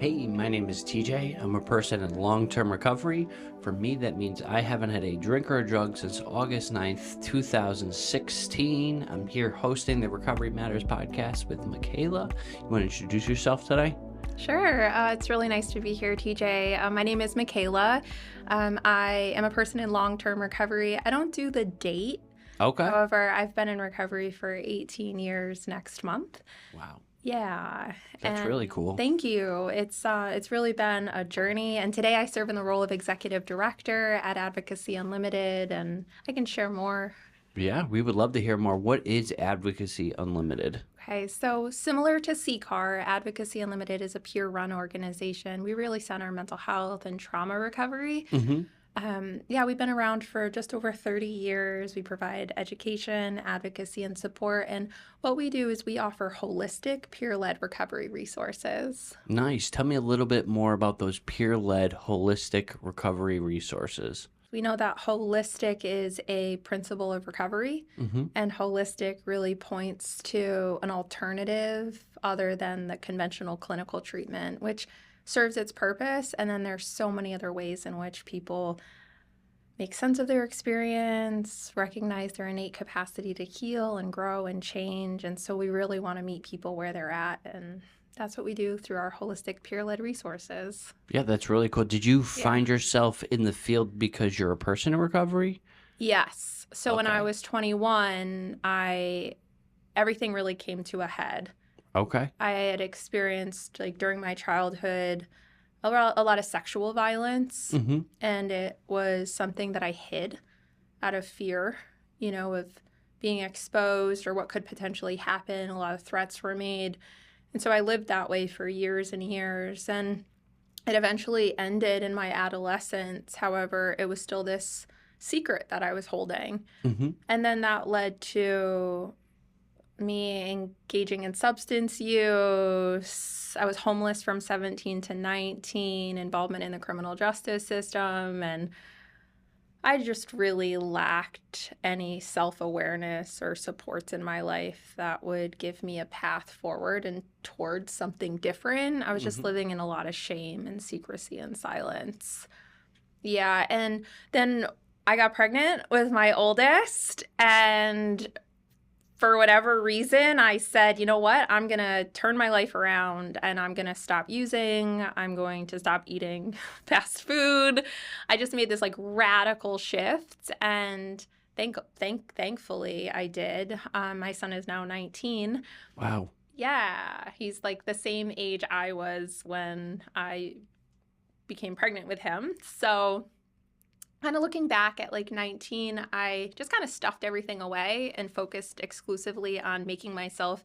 Hey, my name is TJ. I'm a person in long-term recovery. For me, that means I haven't had a drink or a drug since August 9th, 2016. I'm here hosting the Recovery Matters podcast with Michaela. You want to introduce yourself today? Sure. It's really nice to be here, TJ. My name is Michaela. I am a person in long-term recovery. I don't do the date. Okay. However, I've been in recovery for 18 years next month. Wow. Yeah. That's really cool. Thank you. It's really been a journey. And today I serve in the role of executive director at Advocacy Unlimited, and I can share more. Yeah, we would love to hear more. What is Advocacy Unlimited? Okay, so similar to CCAR, Advocacy Unlimited is a peer-run organization. We really center mental health and trauma recovery. We've been around for just over 30 years. We provide education, advocacy, and support. And what we do is we offer holistic, peer-led recovery resources. Nice. Tell me a little bit more about those peer-led holistic recovery resources. We know that holistic is a principle of recovery, and holistic really points to an alternative other than the conventional clinical treatment, which serves its purpose. And then there's so many other ways in which people make sense of their experience, recognize their innate capacity to heal and grow and change. And so we really want to meet people where they're at, and that's what we do through our holistic peer-led resources. Yeah, that's really cool. Did you find yourself in the field because you're a person in recovery? Yes. So when I Okay. was 21, everything really came to a head. Okay. I had experienced, like, during my childhood, a lot of sexual violence, and it was something that I hid out of fear, of being exposed or what could potentially happen. A lot of threats were made. And so I lived that way for years and years, and it eventually ended in my adolescence. However, it was still this secret that I was holding. And then that led to me engaging in substance use. I was homeless from 17 to 19, involvement in the criminal justice system, and I just really lacked any self-awareness or supports in my life that would give me a path forward and towards something different. I was just living in a lot of shame and secrecy and silence. Yeah, and then I got pregnant with my oldest, and for whatever reason, I said, you know what, I'm going to turn my life around and I'm going to stop using. I'm going to stop eating fast food. I just made this radical shift, and thankfully I did. My son is now 19. Wow. Yeah, he's the same age I was when I became pregnant with him. So kind of looking back at 19, I just kind of stuffed everything away and focused exclusively on making myself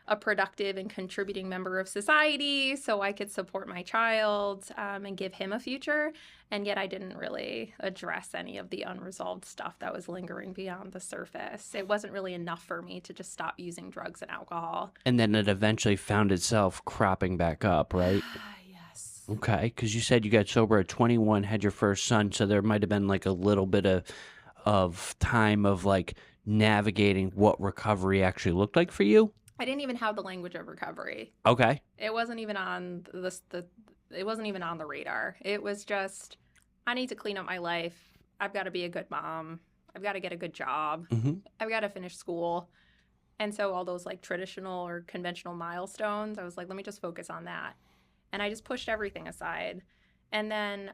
a productive and contributing member of society so I could support my child and give him a future. And yet I didn't really address any of the unresolved stuff that was lingering beyond the surface. It wasn't really enough for me to just stop using drugs and alcohol. And then it eventually found itself cropping back up, right? Yes. Okay, because you said you got sober at 21, had your first son, so there might have been a little bit of time of navigating what recovery actually looked like for you. I didn't even have the language of recovery. Okay. It wasn't even on it wasn't even on the radar. It was just, I need to clean up my life. I've got to be a good mom. I've got to get a good job. I've got to finish school. And so all those traditional or conventional milestones, I was like, let me just focus on that. And I just pushed everything aside. And then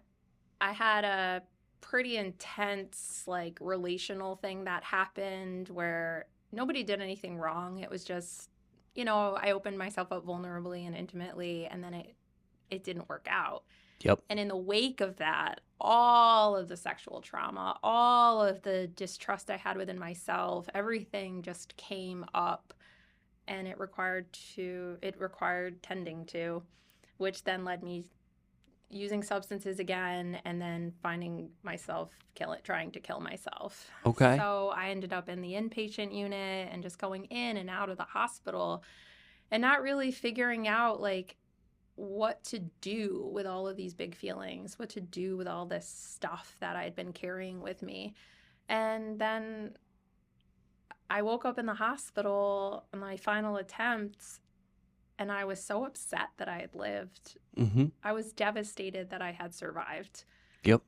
I had a pretty intense relational thing that happened where nobody did anything wrong. It was just, I opened myself up vulnerably and intimately, and then it didn't work out. Yep. And in the wake of that, all of the sexual trauma, all of the distrust I had within myself, everything just came up, and it required tending to, which then led me using substances again, and then finding myself trying to kill myself. Okay. So I ended up in the inpatient unit and just going in and out of the hospital and not really figuring out what to do with all of these big feelings, what to do with all this stuff that I'd been carrying with me. And then I woke up in the hospital on my final attempts, and I was so upset that I had lived. I was devastated that I had survived. Yep.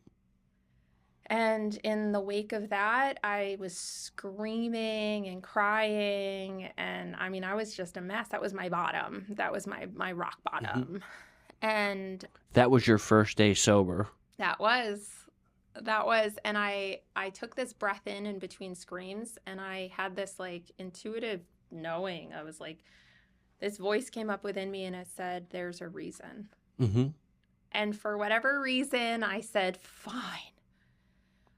And in the wake of that, I was screaming and crying. And I mean, I was just a mess. That was my bottom. That was my rock bottom. And that was your first day sober. That was. And I took this breath in between screams, and I had this like intuitive knowing. I was like, this voice came up within me and it said, there's a reason. And for whatever reason, I said, fine.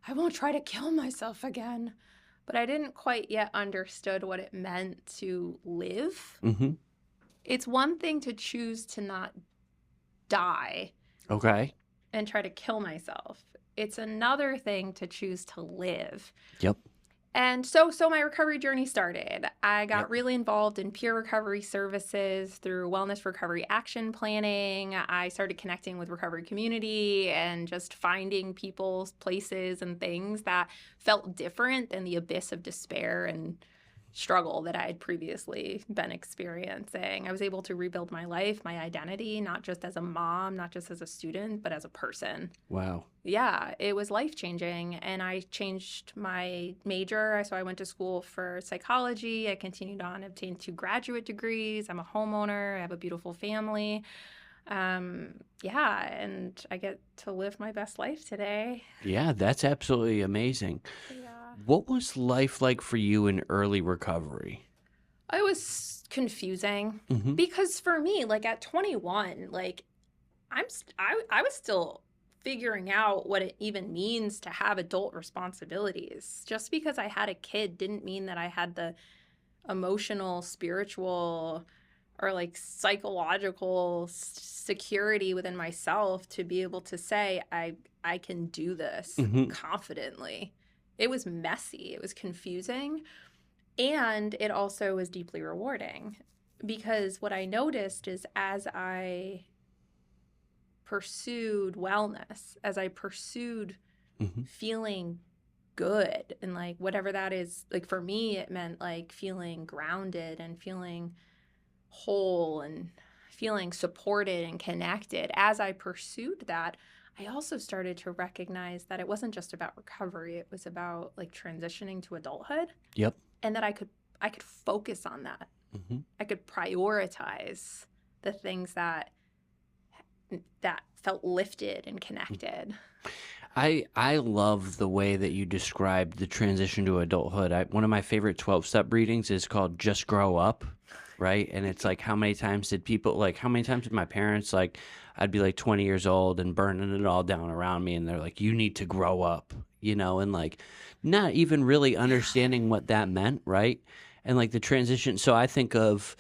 I won't try to kill myself again. But I didn't quite yet understood what it meant to live. It's one thing to choose to not die. Okay. And try to kill myself. It's another thing to choose to live. Yep. And so my recovery journey started. I got really involved in peer recovery services through wellness recovery action planning. I started connecting with recovery community and just finding people, places, and things that felt different than the abyss of despair and struggle that I had previously been experiencing. I was able to rebuild my life, my identity, not just as a mom, not just as a student, but as a person. Wow. Yeah, it was life-changing, and I changed my major. So I went to school for psychology. I continued on, obtained 2 graduate degrees. I'm a homeowner. I have a beautiful family. Yeah, and I get to live my best life today. Yeah, that's absolutely amazing. Yeah. What was life like for you in early recovery? It was confusing because for me, like at 21, like I was still figuring out what it even means to have adult responsibilities. Just because I had a kid didn't mean that I had the emotional, spiritual, or like psychological security within myself to be able to say I can do this confidently. It was messy. It was confusing. And it also was deeply rewarding because what I noticed is as I pursued wellness, as I pursued feeling good and like whatever that is, like for me, it meant like feeling grounded and feeling whole and feeling supported and connected. As I pursued that, I also started to recognize that it wasn't just about recovery. It was about like transitioning to adulthood. Yep. And that I could focus on that. I could prioritize the things that felt lifted and connected. I love the way that you described the transition to adulthood. One of my favorite 12-step readings is called Just Grow Up, right? And it's like, how many times did my parents, like, I'd be like 20 years old and burning it all down around me, and they're like, you need to grow up, and like not even really understanding what that meant, right? And like the transition. So I think of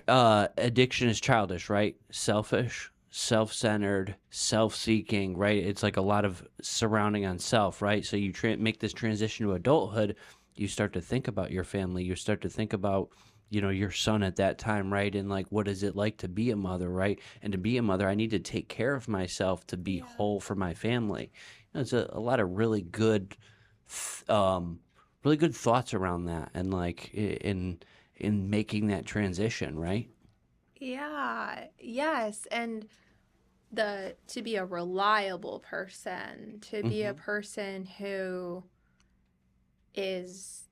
addiction as childish, right? Selfish, self-centered, self-seeking, right? It's like a lot of surrounding on self, right? So you make this transition to adulthood, you start to think about your family, you start to think about your son at that time, right? And like, what is it like to be a mother, right? And to be a mother, I need to take care of myself to be whole for my family. It's a lot of really good thoughts around that, and like in making that transition, right? Yeah. Yes. And to be a reliable person, to be a person who is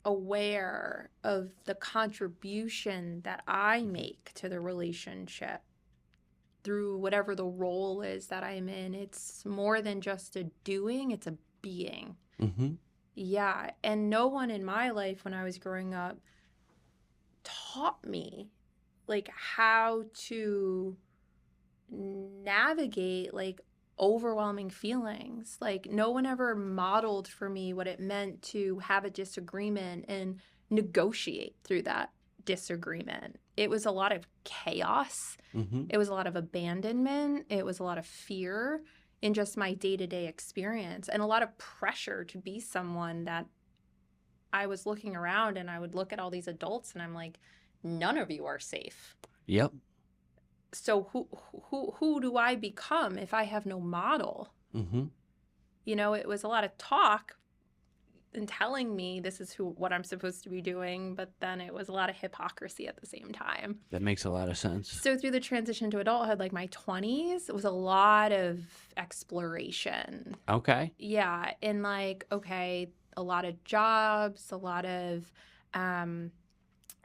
aware of the contribution that I make to the relationship through whatever the role is that I'm in. It's more than just a doing, it's a being. Yeah. And no one in my life when I was growing up taught me like how to navigate like overwhelming feelings. Like no one ever modeled for me what it meant to have a disagreement and negotiate through that disagreement. It was a lot of chaos. It was a lot of abandonment. It was a lot of fear in just my day-to-day experience, and a lot of pressure to be someone that I was looking around and I would look at all these adults and I'm like, none of you are safe. Yep. So who do I become if I have no model? It was a lot of talk and telling me this is what I'm supposed to be doing, but then it was a lot of hypocrisy at the same time. That makes a lot of sense. So through the transition to adulthood, like my 20s, it was a lot of exploration. Okay. Yeah, and like, okay, a lot of jobs, a lot of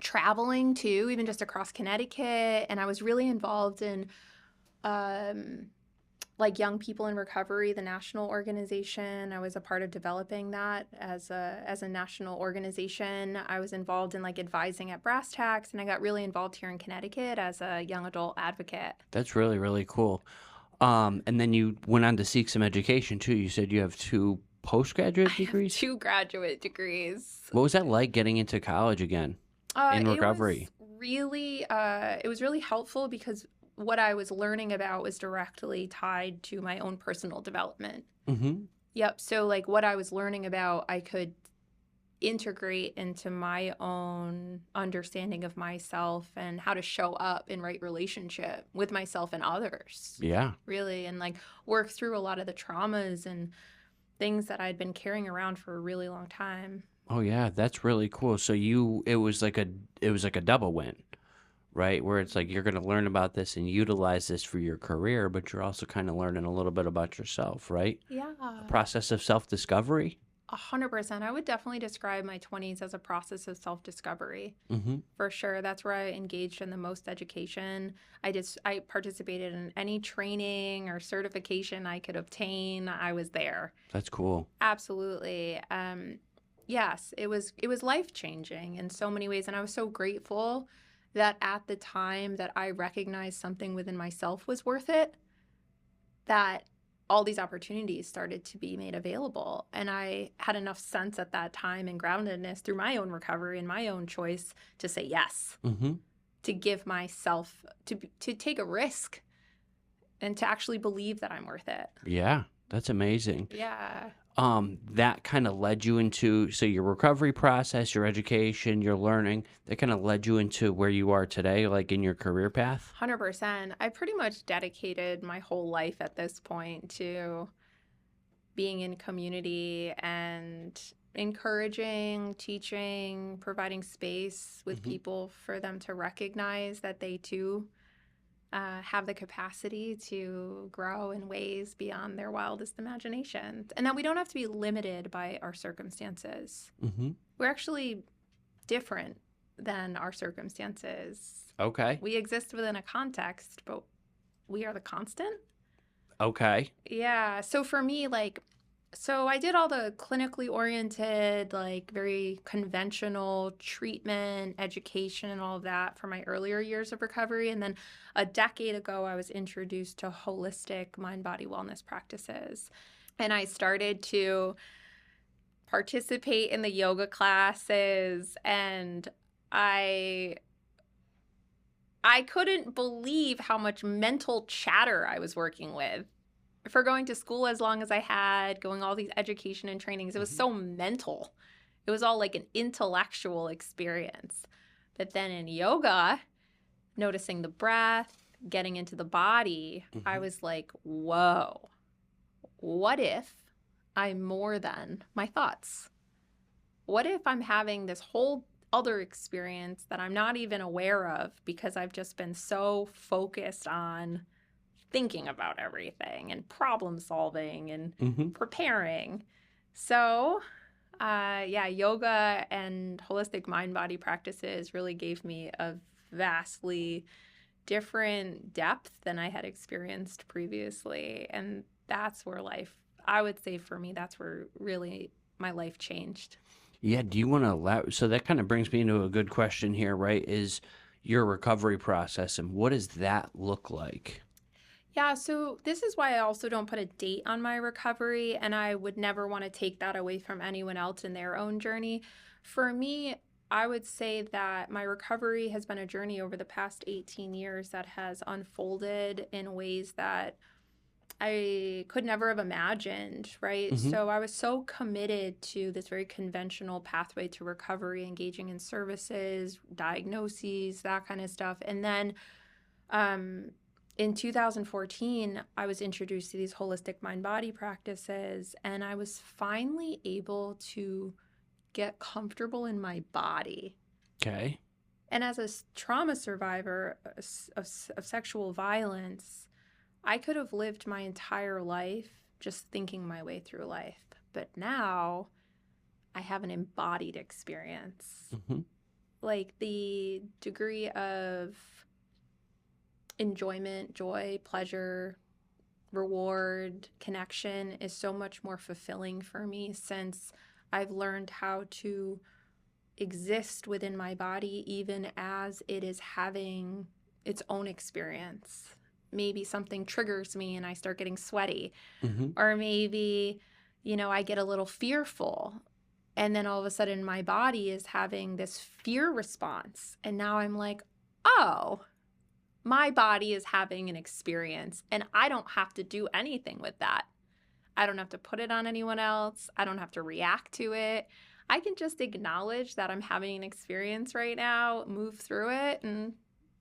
traveling too, even just across Connecticut. And I was really involved in like Young People in Recovery, the national organization. I was a part of developing that as a national organization. I was involved in like advising at Brass Tacks, and I got really involved here in Connecticut as a young adult advocate. That's really, really cool. And then you went on to seek some education too. You said you have 2 postgraduate degrees? I have 2 graduate degrees. What was that like getting into college again in recovery? It was really helpful because what I was learning about was directly tied to my own personal development. Mm-hmm. Yep. So like what I was learning about, I could integrate into my own understanding of myself and how to show up in right relationship with myself and others. Yeah. Really. And like work through a lot of the traumas and things that I'd been carrying around for a really long time. Oh yeah, that's really cool. So it was like a double win, right? Where it's like you're going to learn about this and utilize this for your career, but you're also kind of learning a little bit about yourself, right? Yeah. A process of self-discovery. 100%. I would definitely describe my 20s as a process of self-discovery. Mm-hmm. For sure. That's where I engaged in the most education. I participated in any training or certification I could obtain. I was there. That's cool. Absolutely. Yes, it was life-changing in so many ways, and I was so grateful that at the time that I recognized something within myself was worth it, that all these opportunities started to be made available. And I had enough sense at that time and groundedness through my own recovery and my own choice to say yes, Mm-hmm. to give myself, to take a risk and to actually believe that I'm worth it. Yeah, that's amazing. Yeah. That kind of led you into, so your recovery process, your education, your learning, that kind of led you into where you are today, like in your career path? 100%. I pretty much dedicated my whole life at this point to being in community and encouraging, teaching, providing space with people for them to recognize that they too have the capacity to grow in ways beyond their wildest imaginations, and that we don't have to be limited by our circumstances. Mm-hmm. We're actually different than our circumstances. Okay. We exist within a context, but we are the constant. Okay. Yeah. So for me, so I did all the clinically oriented, like very conventional treatment, education, and all of that for my earlier years of recovery. And then a decade ago, I was introduced to holistic mind-body wellness practices. And I started to participate in the yoga classes, and I couldn't believe how much mental chatter I was working with. For going to school as long as I had, going all these education and trainings, it was so mental. It was all like an intellectual experience. But then in yoga, noticing the breath, getting into the body, I was like, whoa, what if I'm more than my thoughts? What if I'm having this whole other experience that I'm not even aware of because I've just been so focused on thinking about everything and problem solving and preparing. So, yoga and holistic mind-body practices really gave me a vastly different depth than I had experienced previously. And that's where I would say for me, that's where really my life changed. Yeah. Do you want to so that kind of brings me into a good question here, right? Is your recovery process, and what does that look like? Yeah, so this is why I also don't put a date on my recovery, and I would never want to take that away from anyone else in their own journey. For me, I would say that my recovery has been a journey over the past 18 years that has unfolded in ways that I could never have imagined, right? So I was so committed to this very conventional pathway to recovery, engaging in services, diagnoses, that kind of stuff. And then in 2014, I was introduced to these holistic mind-body practices, and I was finally able to get comfortable in my body. Okay. And as a trauma survivor of sexual violence, I could have lived my entire life just thinking my way through life. But now I have an embodied experience. Mm-hmm. Like the degree of enjoyment, joy, pleasure, reward, connection is so much more fulfilling for me since I've learned how to exist within my body even as it is having its own experience. Maybe something triggers me and I start getting sweaty. Mm-hmm. Or maybe, I get a little fearful. And then all of a sudden my body is having this fear response. And now I'm like, oh, my body is having an experience and I don't have to do anything with that. I don't have to put it on anyone else. I don't have to react to it. I can just acknowledge that I'm having an experience right now, move through it, and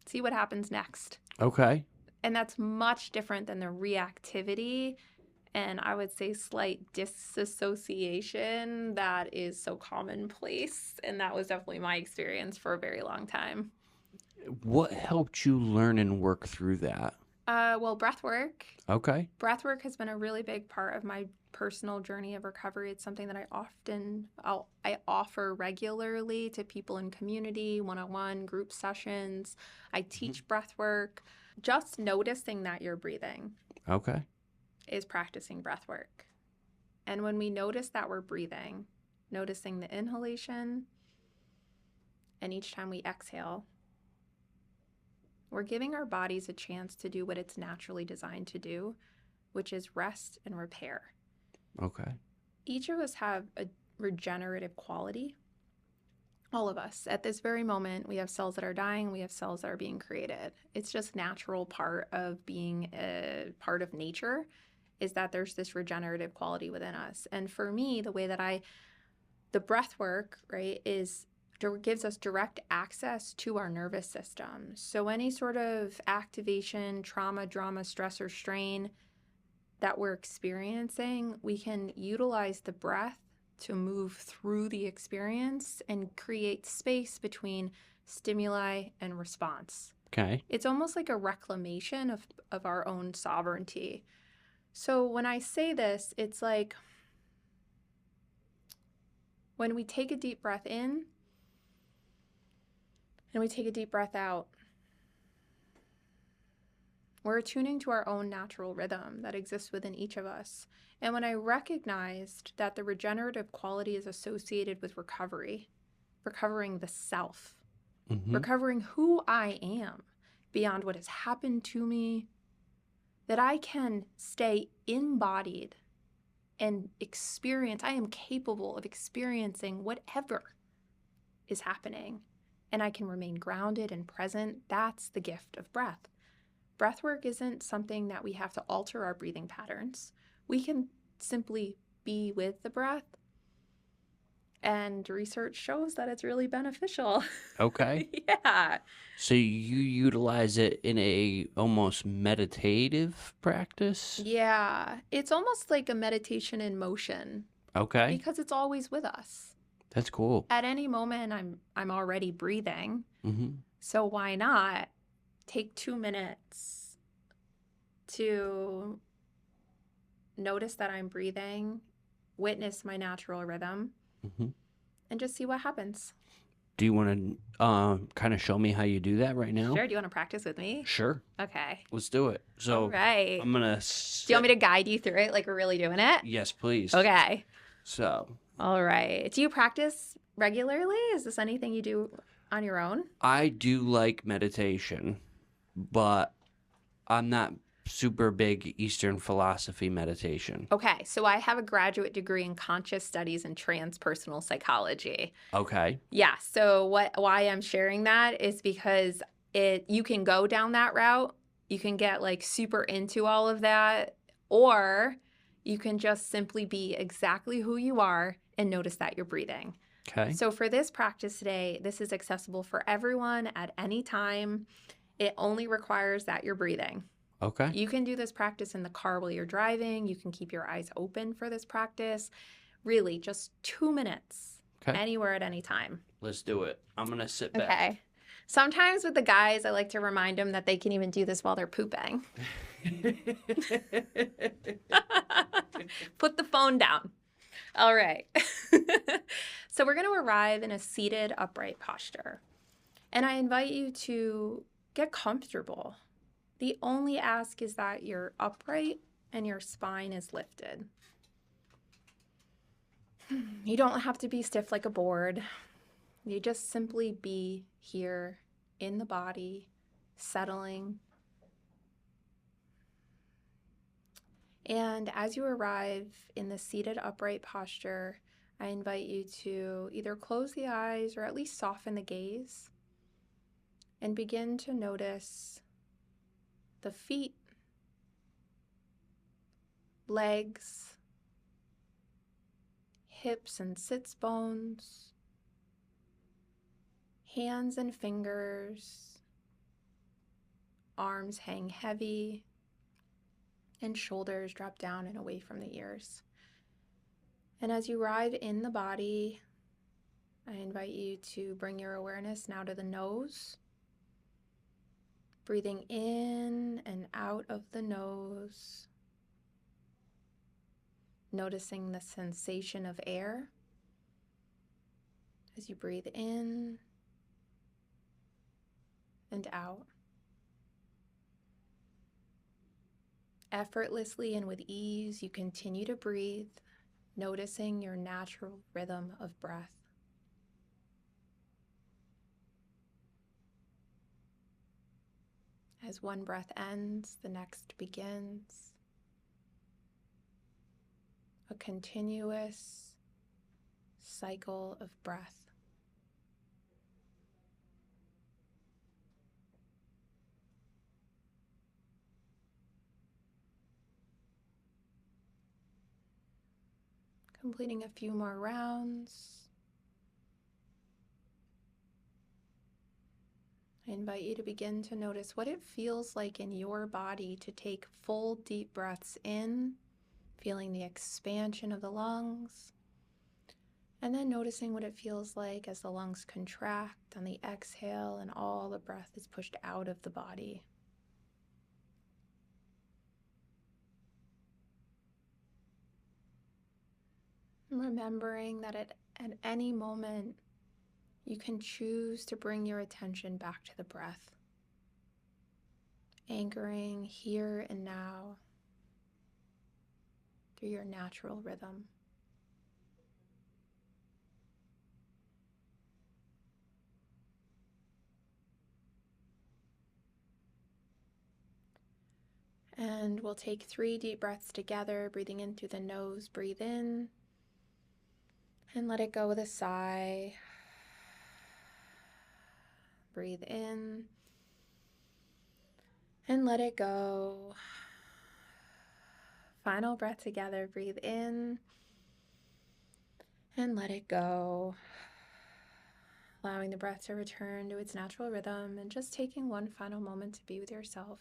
see what happens next. Okay. And that's much different than the reactivity and I would say slight disassociation that is so commonplace. And that was definitely my experience for a very long time. What helped you learn and work through that? Well, breathwork. Okay. Breathwork has been a really big part of my personal journey of recovery. It's something that I offer regularly to people in community, one-on-one, group sessions. I teach breathwork. Just noticing that you're breathing. Okay. Is practicing breathwork. And when we notice that we're breathing, noticing the inhalation, and each time we exhale, we're giving our bodies a chance to do what it's naturally designed to do, which is rest and repair. Okay. Each of us have a regenerative quality. All of us. At this very moment, we have cells that are dying, we have cells that are being created. It's just natural part of being a part of nature is that there's this regenerative quality within us. And for me, the way that the breath work, right, gives us direct access to our nervous system. So any sort of activation, trauma, drama, stress, or strain that we're experiencing, we can utilize the breath to move through the experience and create space between stimuli and response. Okay. It's almost like a reclamation of our own sovereignty. So when I say this, it's like when we take a deep breath in and we take a deep breath out, we're attuning to our own natural rhythm that exists within each of us. And when I recognized that the regenerative quality is associated with recovery, recovering the self, recovering who I am beyond what has happened to me, that I can stay embodied and experience, I am capable of experiencing whatever is happening, and I can remain grounded and present. That's the gift of breath. Breathwork isn't something that we have to alter our breathing patterns. We can simply be with the breath, and research shows that it's really beneficial. Okay. Yeah. So you utilize it in a almost meditative practice? Yeah. It's almost like a meditation in motion. Okay. Because it's always with us. That's cool. At any moment, I'm already breathing. So why not take 2 minutes to notice that I'm breathing, witness my natural rhythm, and just see what happens. Do you want to kind of show me how you do that right now? Sure. Do you want to practice with me? Sure. Okay. Let's do it. So all right. I'm going to... Do you want me to guide you through it like we're really doing it? Yes, please. Okay. So... All right. Do you practice regularly? Is this anything you do on your own? I do like meditation, but I'm not super big Eastern philosophy meditation. Okay. So I have a graduate degree in conscious studies and transpersonal psychology. Okay. Yeah. So why I'm sharing that is because you can go down that route. You can get like super into all of that, or you can just simply be exactly who you are and notice that you're breathing. Okay. So for this practice today, this is accessible for everyone at any time. It only requires that you're breathing. Okay. You can do this practice in the car while you're driving. You can keep your eyes open for this practice. Really, just 2 minutes. Okay. Anywhere at any time. Let's do it. I'm going to sit back. Okay. Sometimes with the guys, I like to remind them that they can even do this while they're pooping. Put the phone down. All right. So we're going to arrive in a seated upright posture. And I invite you to get comfortable. The only ask is that you're upright and your spine is lifted. You don't have to be stiff like a board. You just simply be here in the body, settling. And as you arrive in the seated upright posture, I invite you to either close the eyes or at least soften the gaze and begin to notice the feet, legs, hips and sits bones, hands and fingers, arms hang heavy, and shoulders drop down and away from the ears. And as you arrive in the body, I invite you to bring your awareness now to the nose, breathing in and out of the nose, noticing the sensation of air as you breathe in and out. Effortlessly and with ease, you continue to breathe, noticing your natural rhythm of breath. As one breath ends, the next begins. A continuous cycle of breath. Completing a few more rounds. I invite you to begin to notice what it feels like in your body to take full deep breaths in, feeling the expansion of the lungs, and then noticing what it feels like as the lungs contract on the exhale and all the breath is pushed out of the body. Remembering that at any moment, you can choose to bring your attention back to the breath, anchoring here and now through your natural rhythm. And we'll take 3 deep breaths together, breathing in through the nose. Breathe in and let it go with a sigh. Breathe in and let it go. Final breath together. Breathe in and let it go. Allowing the breath to return to its natural rhythm and just taking one final moment to be with yourself.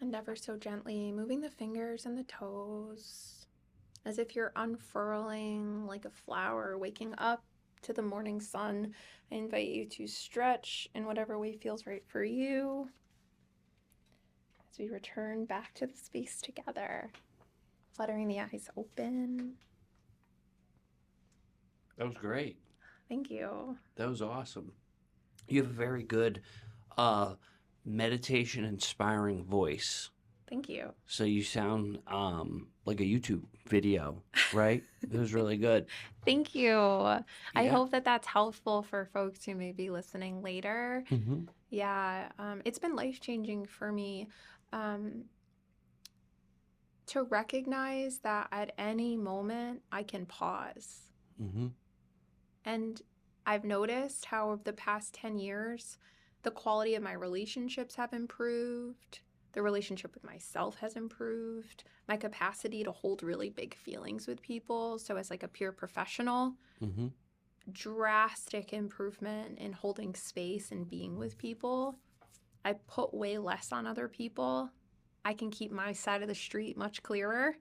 And ever so gently moving the fingers and the toes as if you're unfurling like a flower waking up to the morning sun. I invite you to stretch in whatever way feels right for you as we return back to the space together, fluttering the eyes open. That was great. Thank you. That was awesome. You have a very good meditation inspiring voice. Thank you. So you sound like a YouTube video, right? It was really good. Thank you. I hope that that's helpful for folks who may be listening later. Mm-hmm. Yeah, it's been life-changing for me to recognize that at any moment I can pause. Mm-hmm. And I've noticed how over the past 10 years, the quality of my relationships have improved. The relationship with myself has improved. My capacity to hold really big feelings with people. So as like a peer professional, Mm-hmm. drastic improvement in holding space and being with people. I put way less on other people. I can keep my side of the street much clearer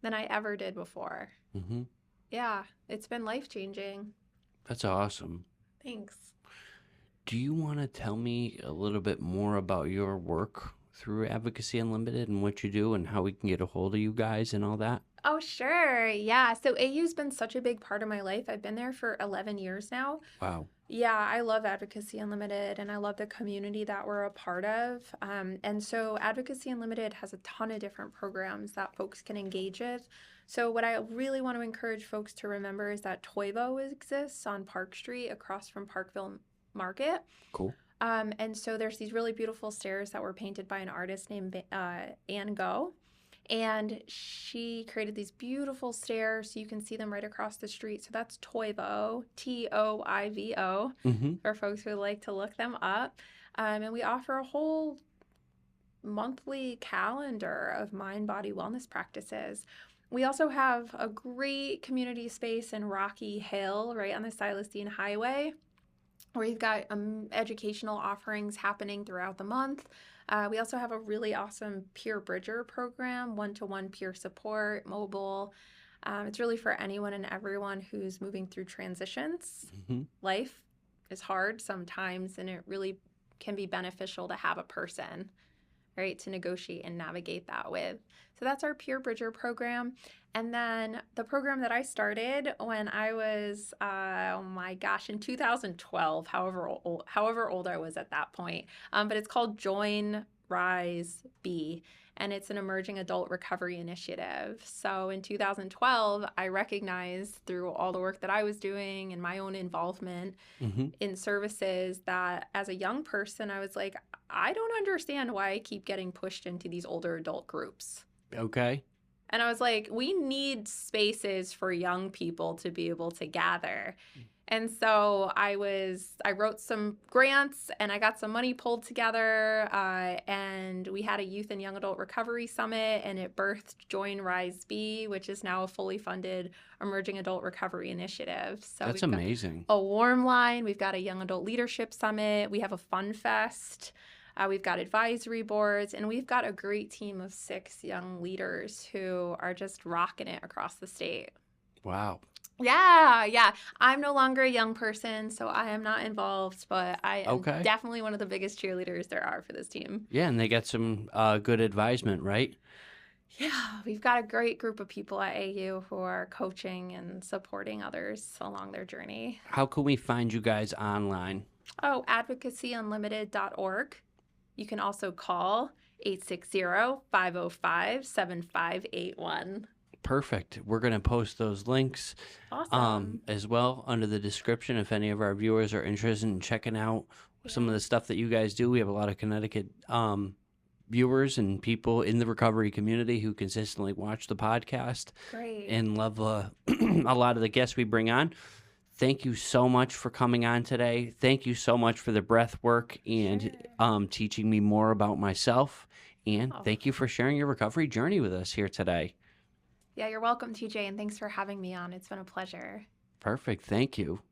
than I ever did before. Mm-hmm. Yeah, it's been life-changing. That's awesome. Thanks. Do you want to tell me a little bit more about your work through Advocacy Unlimited and what you do and how we can get a hold of you guys and all that? Oh, sure. Yeah. So AU's been such a big part of my life. I've been there for 11 years now. Wow. Yeah, I love Advocacy Unlimited and I love the community that we're a part of. And so Advocacy Unlimited has a ton of different programs that folks can engage with. So what I really want to encourage folks to remember is that Toivo exists on Park Street across from Parkville Market. Cool. And so there's these really beautiful stairs that were painted by an artist named Anne Go. And she created these beautiful stairs so you can see them right across the street. So that's Toivo, Toivo, for folks who like to look them up. And we offer a whole monthly calendar of mind, body, wellness practices. We also have a great community space in Rocky Hill, right on the Silas-Dean Highway, where you've got educational offerings happening throughout the month. We also have a really awesome peer bridger program, one-to-one peer support, mobile. It's really for anyone and everyone who's moving through transitions. Life is hard sometimes, and it really can be beneficial to have a person, right, to negotiate and navigate that with. So that's our peer bridger program. And then the program that I started when I was, oh my gosh, in 2012, however old I was at that point. But it's called Join, Rise, Be, and it's an emerging adult recovery initiative. So in 2012, I recognized through all the work that I was doing and my own involvement in services that as a young person, I was like, I don't understand why I keep getting pushed into these older adult groups. Okay. And I was like, we need spaces for young people to be able to gather. And so I wrote some grants and I got some money pulled together, and we had a youth and young adult recovery summit, and it birthed Join, Rise, Be, which is now a fully funded emerging adult recovery initiative. So that's amazing. A warm line. We've got a young adult leadership summit. We have a fun fest. We've got advisory boards, and we've got a great team of 6 young leaders who are just rocking it across the state. Wow. Yeah. I'm no longer a young person, so I am not involved, but I am definitely one of the biggest cheerleaders there are for this team. Yeah, and they got some good advisement, right? Yeah, we've got a great group of people at AU who are coaching and supporting others along their journey. How can we find you guys online? Oh, advocacyunlimited.org. You can also call 860-505-7581. Perfect. We're going to post those links as well under the description if any of our viewers are interested in checking out some of the stuff that you guys do. We have a lot of Connecticut viewers and people in the recovery community who consistently watch the podcast. Great. And love a lot of the guests we bring on. Thank you so much for coming on today. Thank you so much for the breath work and teaching me more about myself. And thank you for sharing your recovery journey with us here today. Yeah, you're welcome, TJ, and thanks for having me on. It's been a pleasure. Perfect. Thank you.